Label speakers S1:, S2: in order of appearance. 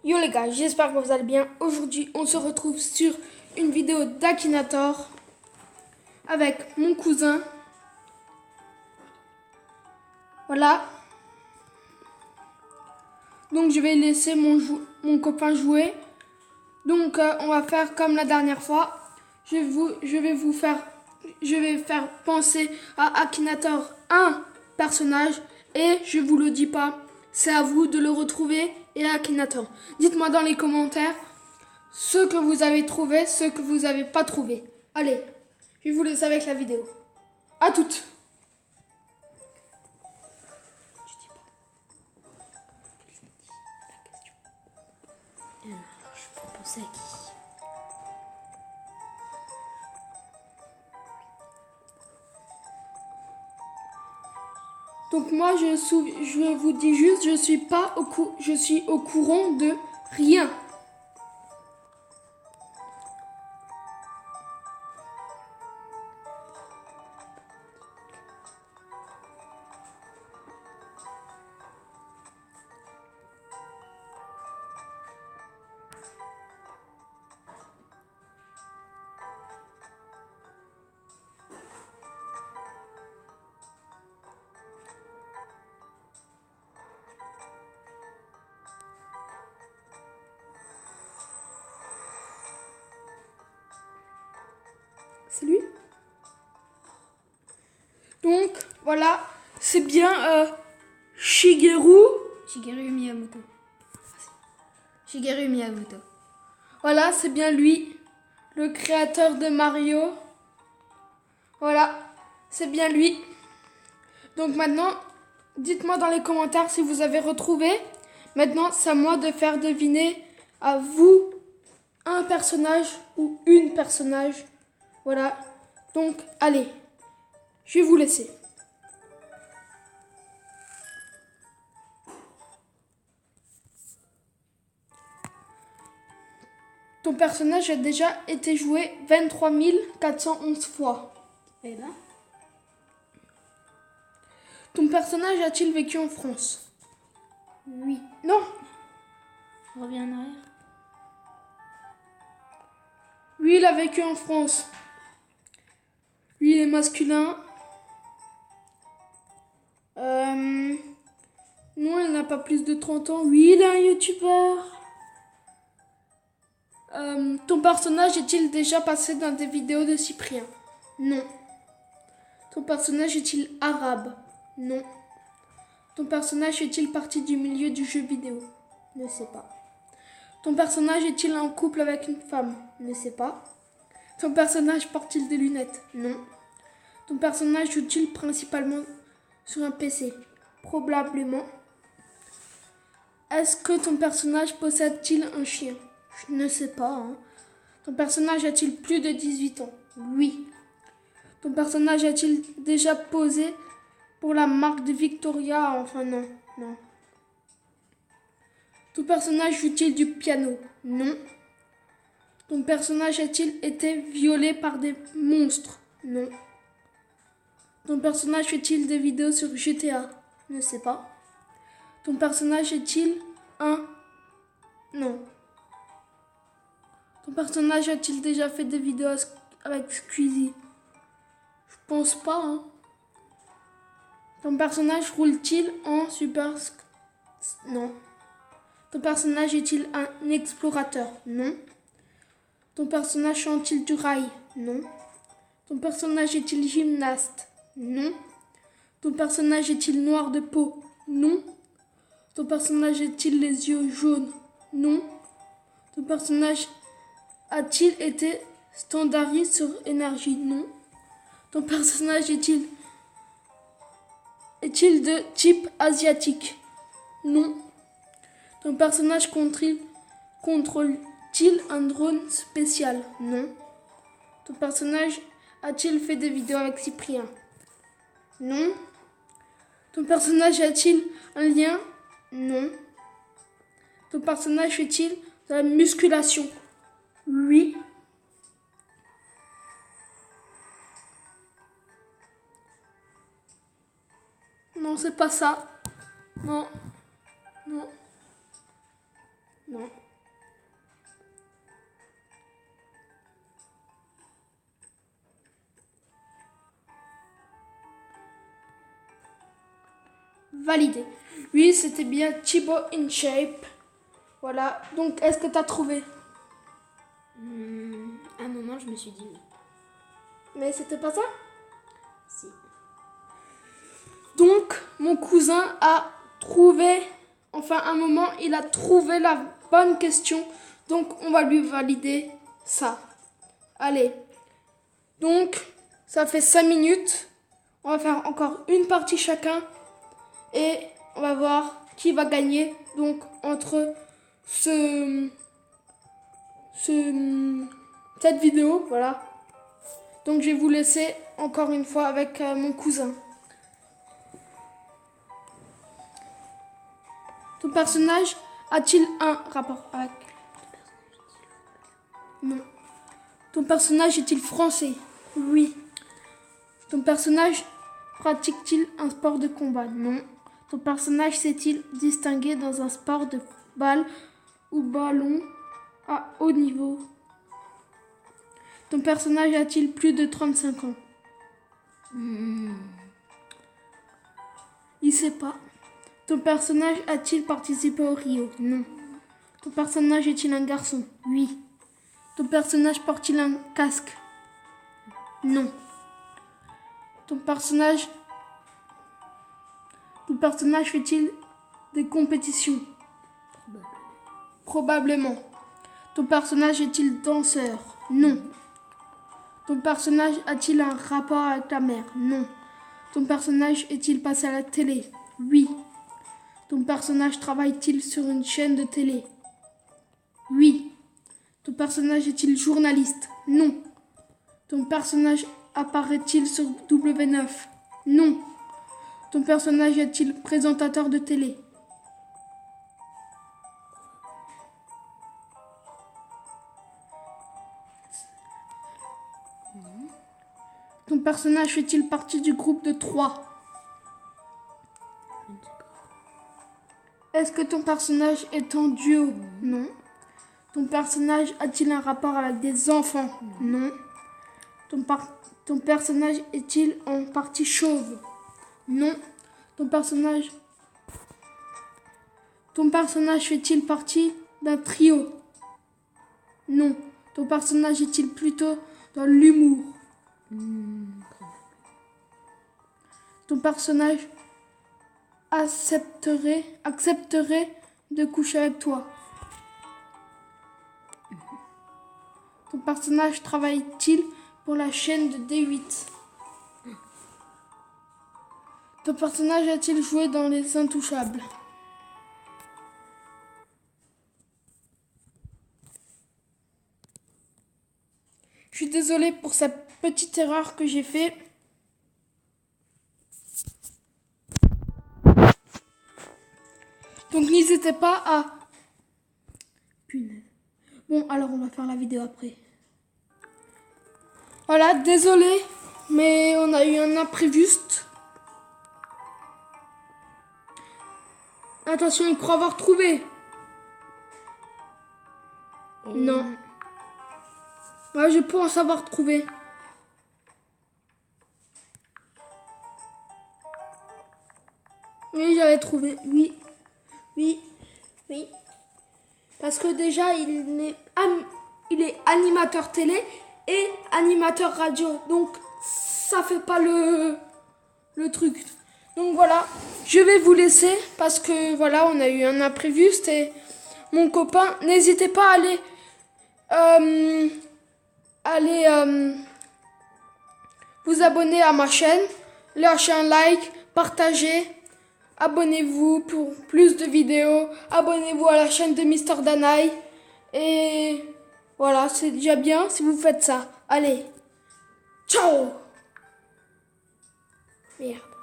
S1: Yo les gars, j'espère que vous allez bien. Aujourd'hui, on se retrouve sur une vidéo d'Akinator avec mon cousin. Voilà. Donc je vais laisser mon copain jouer. Donc on va faire comme la dernière fois. Je vais faire penser à Akinator un personnage et je vous le dis pas. C'est à vous de le retrouver et à Akinator. Dites-moi dans les commentaires ce que vous avez trouvé, ce que vous n'avez pas trouvé. Allez, je vous laisse avec la vidéo. À toutes.
S2: Alors, je peux penser à qui?
S1: Donc moi, je vous dis juste, je suis au courant de rien. C'est lui. Donc, voilà, c'est bien Shigeru
S2: Miyamoto. Shigeru Miyamoto.
S1: Voilà, c'est bien lui, le créateur de Mario. Voilà, c'est bien lui. Donc maintenant, dites-moi dans les commentaires si vous avez retrouvé. Maintenant, c'est à moi de faire deviner à vous un personnage ou une personnage. Voilà. Donc, allez, je vais vous laisser. Ton personnage a déjà été joué 23 411 fois.
S2: Eh ben,
S1: Ton personnage a-t-il vécu en France?
S2: oui.
S1: Non.
S2: Reviens en arrière.
S1: Oui, il a vécu en France. Lui, il est masculin. Non, il n'a pas plus de 30 ans. Oui, il est un youtubeur. Ton personnage est-il déjà passé dans des vidéos de Cyprien? Non. Ton personnage est-il arabe? Non. Ton personnage est-il parti du milieu du jeu vidéo? Ne sais pas. Ton personnage est-il en couple avec une femme? Ne sais pas. Ton personnage porte-t-il des lunettes? Non. Ton personnage joue-t-il principalement sur un PC? Probablement. Est-ce que ton personnage possède-t-il un chien? Je ne sais pas. Ton personnage a-t-il plus de 18 ans? Oui. Ton personnage a-t-il déjà posé pour la marque de Victoria? Enfin non, non. Ton personnage joue-t-il du piano? Non. Ton personnage a-t-il été violé par des monstres? Non. Ton personnage fait-il des vidéos sur GTA? Ne sais pas. Ton personnage est-il un... Non. Ton personnage a-t-il déjà fait des vidéos avec Squeezie? Je pense pas. Ton personnage roule-t-il en super... Non. Ton personnage est-il un explorateur? Non. Ton personnage chante-t-il du rail? Non. Ton personnage est-il gymnaste? Non. Ton personnage est-il noir de peau? Non. Ton personnage a-t-il les yeux jaunes? Non. Ton personnage a-t-il été standardiste sur énergie? Non. Ton personnage est-il de type asiatique? Non. Ton personnage contrôle-t-il un drone spécial? Non. Ton personnage a-t-il fait des vidéos avec Cyprien? Non. Ton personnage a-t-il un lien? Non. Ton personnage fait-il de la musculation? Oui. Non, c'est pas ça. Non. Non. Non. validé. Oui, c'était bien Thibaut InShape. Voilà. Donc, est-ce que tu as trouvé?
S2: À un moment, je me suis dit oui.
S1: Mais c'était pas ça?
S2: Si.
S1: Donc, mon cousin a trouvé, enfin, à un moment, il a trouvé la bonne question. Donc, on va lui valider ça. Allez. Donc, ça fait 5 minutes. On va faire encore une partie chacun. Et on va voir qui va gagner. Donc, entre cette vidéo, voilà. Donc, je vais vous laisser encore une fois avec mon cousin. Ton personnage a-t-il un rapport avec... Non. Ton personnage est-il français? Oui. Ton personnage pratique-t-il un sport de combat? Non. Ton personnage s'est-il distingué dans un sport de balle ou ballon à haut niveau? Ton personnage a-t-il plus de 35 ans? Il sait pas. Ton personnage a-t-il participé au Rio? Non. Ton personnage est-il un garçon? Oui. Ton personnage porte-t-il un casque? Non. Ton personnage fait-il des compétitions? Probablement. Ton personnage est-il danseur? Non. Ton personnage a-t-il un rapport avec la mer? Non. Ton personnage est-il passé à la télé? Oui. Ton personnage travaille-t-il sur une chaîne de télé? Oui. Ton personnage est-il journaliste? Non. Ton personnage apparaît-il sur W9? Non. Ton personnage est-il présentateur de télé? Ton personnage fait-il partie du groupe de 3? Est-ce que ton personnage est en duo? Non. Ton personnage a-t-il un rapport avec des enfants? Non. Ton personnage est-il en partie chauve? Non. Ton personnage fait-il partie d'un trio? Non. Ton personnage est-il plutôt dans l'humour? Ton personnage accepterait de coucher avec toi? Ton personnage travaille-t-il pour la chaîne de D8? Ton personnage a-t-il joué dans Les Intouchables? Je suis désolée pour cette petite erreur que j'ai fait. Donc n'hésitez pas à... Punaise. Bon, alors on va faire la vidéo après. Voilà, désolé, mais on a eu un impréviste. Attention, il croit avoir trouvé. Non. Ouais, je pense avoir trouvé. Oui, j'avais trouvé. Oui. Oui. Oui. Parce que déjà, il est animateur télé et animateur radio. Donc, ça fait pas le truc. Donc voilà, je vais vous laisser parce que voilà, on a eu un impréviste et mon copain, n'hésitez pas à aller vous abonner à ma chaîne, lâcher un like, partager, abonnez-vous pour plus de vidéos, abonnez-vous à la chaîne de Mister Danaï et voilà, c'est déjà bien si vous faites ça. Allez, ciao! Merde.